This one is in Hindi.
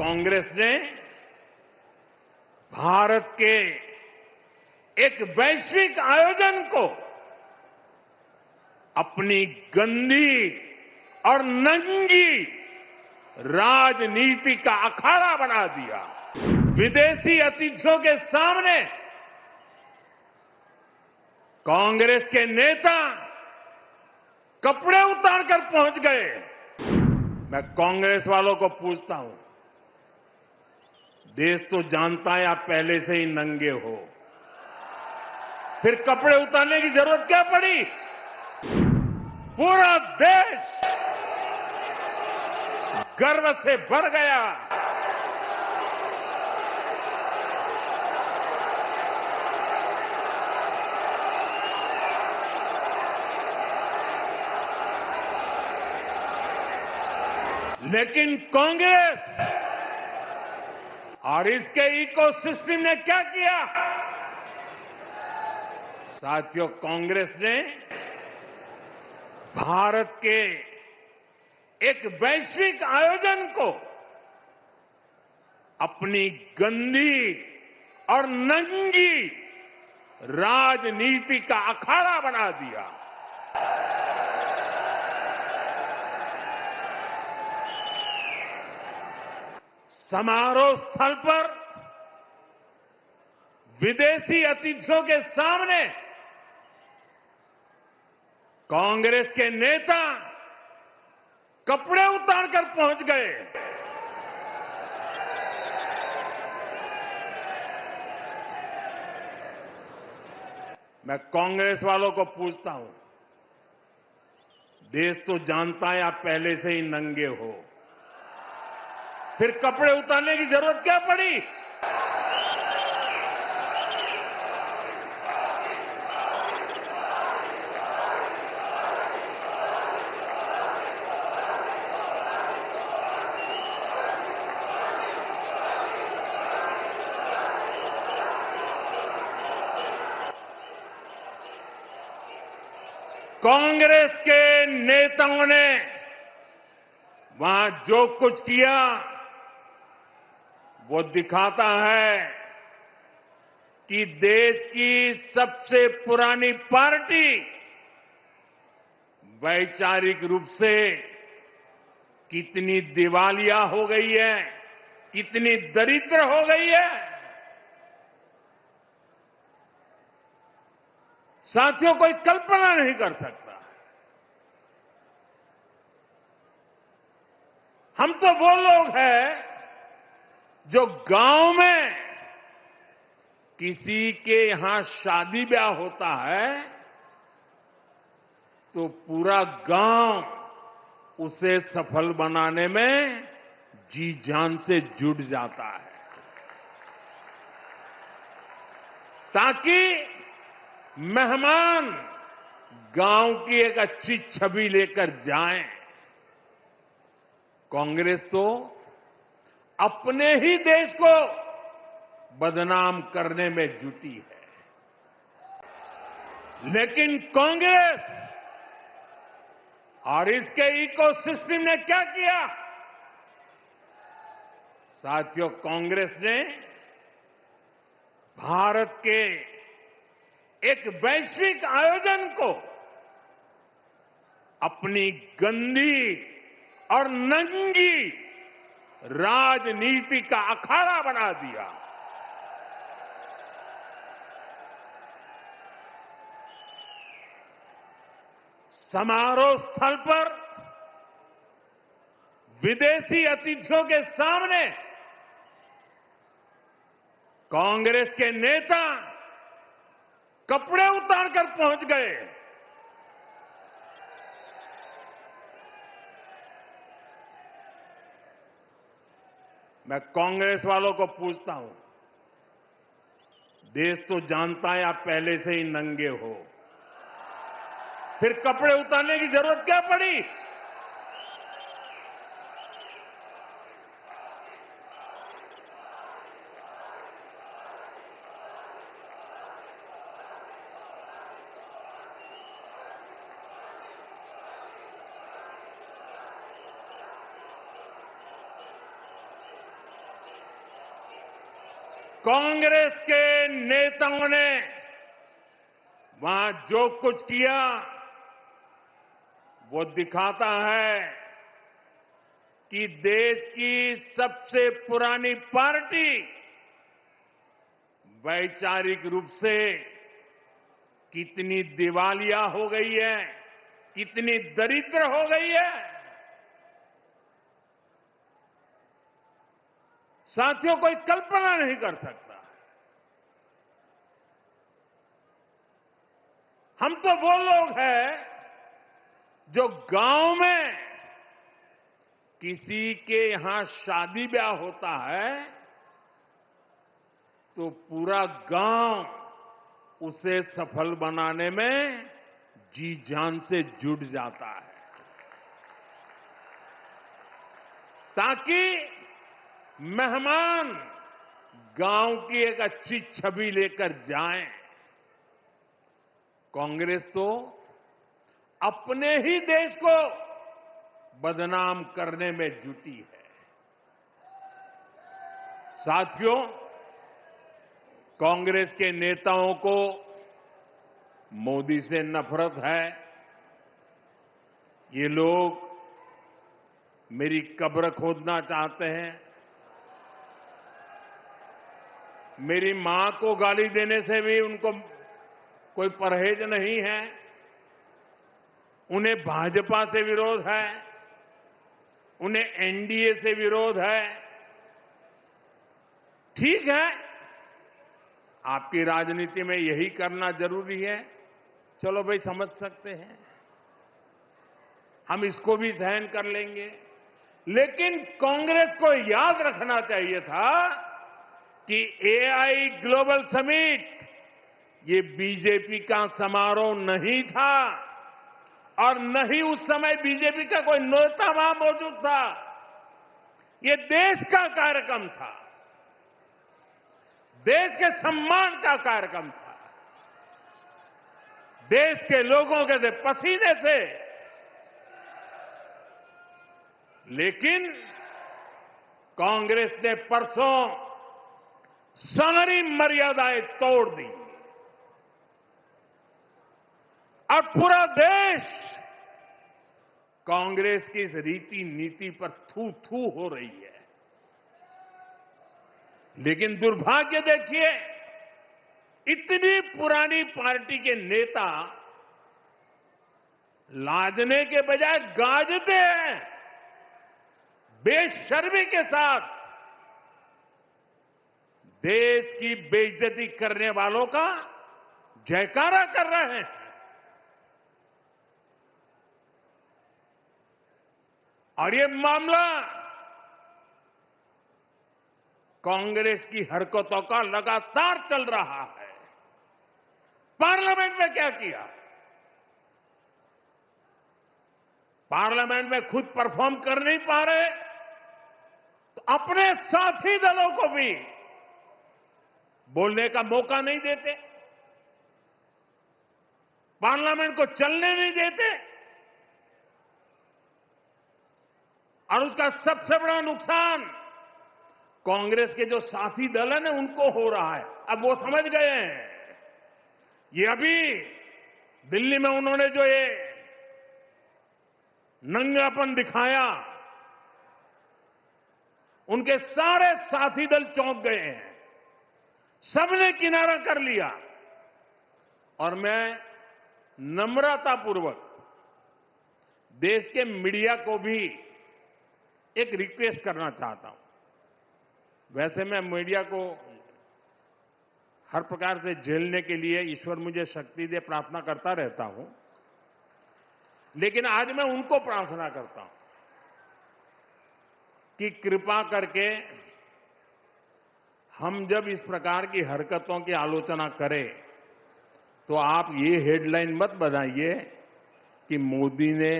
कांग्रेस ने भारत के एक वैश्विक आयोजन को अपनी गंदी और नंगी राजनीति का अखाड़ा बना दिया। विदेशी अतिथियों के सामने कांग्रेस के नेता कपड़े उतारकर पहुंच गए। मैं कांग्रेस वालों को पूछता हूं, देश तो जानता है आप पहले से ही नंगे हो, फिर कपड़े उतारने की जरूरत क्या पड़ी? पूरा देश गर्व से भर गया। लेकिन कांग्रेस और इसके इकोसिस्टम ने क्या किया? साथियों, कांग्रेस ने भारत के एक वैश्विक आयोजन को अपनी गंदी और नंगी राजनीति का अखाड़ा बना दिया। समारोह स्थल पर विदेशी अतिथियों के सामने कांग्रेस के नेता कपड़े उतारकर पहुंच गए। मैं कांग्रेस वालों को पूछता हूं, देश तो जानता है आप पहले से ही नंगे हो, फिर कपड़े उतारने की जरूरत क्या पड़ी? कांग्रेस के नेताओं ने वहां जो कुछ किया वो दिखाता है कि देश की सबसे पुरानी पार्टी वैचारिक रूप से कितनी दिवालिया हो गई है, कितनी दरिद्र हो गई है। साथियों, कोई कल्पना नहीं कर सकता। हम तो वो लोग हैं जो गांव में किसी के यहां शादी ब्याह होता है तो पूरा गांव उसे सफल बनाने में जी जान से जुट जाता है, ताकि मेहमान गांव की एक अच्छी छवि लेकर जाएं। कांग्रेस तो अपने ही देश को बदनाम करने में जुटी है। लेकिन कांग्रेस और इसके इकोसिस्टम ने क्या किया? साथियों, कांग्रेस ने भारत के एक वैश्विक आयोजन को अपनी गंदी और नंगी राजनीति का अखाड़ा बना दिया। समारोह स्थल पर विदेशी अतिथियों के सामने कांग्रेस के नेता कपड़े उतारकर पहुंच गए। मैं कांग्रेस वालों को पूछता हूं, देश तो जानता है आप पहले से ही नंगे हो, फिर कपड़े उतारने की जरूरत क्या पड़ी? कांग्रेस के नेताओं ने वहां जो कुछ किया वो दिखाता है कि देश की सबसे पुरानी पार्टी वैचारिक रूप से कितनी दिवालिया हो गई है, कितनी दरिद्र हो गई है। साथियों, कोई कल्पना नहीं कर सकता। हम तो वो लोग हैं जो गांव में किसी के यहां शादी ब्याह होता है तो पूरा गांव उसे सफल बनाने में जी जान से जुट जाता है, ताकि मेहमान गांव की एक अच्छी छवि लेकर जाएं। कांग्रेस तो अपने ही देश को बदनाम करने में जुटी है। साथियों, कांग्रेस के नेताओं को मोदी से नफरत है। ये लोग मेरी कब्र खोदना चाहते हैं। मेरी मां को गाली देने से भी उनको कोई परहेज नहीं है। उन्हें भाजपा से विरोध है, उन्हें एनडीए से विरोध है। ठीक है, आपकी राजनीति में यही करना जरूरी है, चलो भाई समझ सकते हैं, हम इसको भी सहन कर लेंगे। लेकिन कांग्रेस को याद रखना चाहिए था कि एआई ग्लोबल समिट ये बीजेपी का समारोह नहीं था और न ही उस समय बीजेपी का कोई नेता वहां मौजूद था। ये देश का कार्यक्रम था, देश के सम्मान का कार्यक्रम था, देश के लोगों के से पसीने से। लेकिन कांग्रेस ने परसों सारी मर्यादाएं तोड़ दी और पूरा देश कांग्रेस की इस रीति नीति पर थू थू हो रही है। लेकिन दुर्भाग्य देखिए, इतनी पुरानी पार्टी के नेता लाजने के बजाय गाजते हैं, बेशर्मी के साथ देश की बेइज्जती करने वालों का जयकारा कर रहे हैं। और ये मामला कांग्रेस की हरकतों का लगातार चल रहा है। पार्लियामेंट में क्या किया? पार्लियामेंट में खुद परफॉर्म कर नहीं पा रहे तो अपने साथी दलों को भी बोलने का मौका नहीं देते, पार्लियामेंट को चलने नहीं देते। और उसका सबसे बड़ा नुकसान कांग्रेस के जो साथी दल है ना, उनको हो रहा है। अब वो समझ गए हैं। ये अभी दिल्ली में उन्होंने जो ये नंगापन दिखाया, उनके सारे साथी दल चौंक गए हैं, सबने किनारा कर लिया। और मैं नम्रतापूर्वक देश के मीडिया को भी एक रिक्वेस्ट करना चाहता हूं। वैसे मैं मीडिया को हर प्रकार से झेलने के लिए ईश्वर मुझे शक्ति दे प्रार्थना करता रहता हूं, लेकिन आज मैं उनको प्रार्थना करता हूं कि कृपा करके हम जब इस प्रकार की हरकतों की आलोचना करें तो आप ये हेडलाइन मत बनाइए कि मोदी ने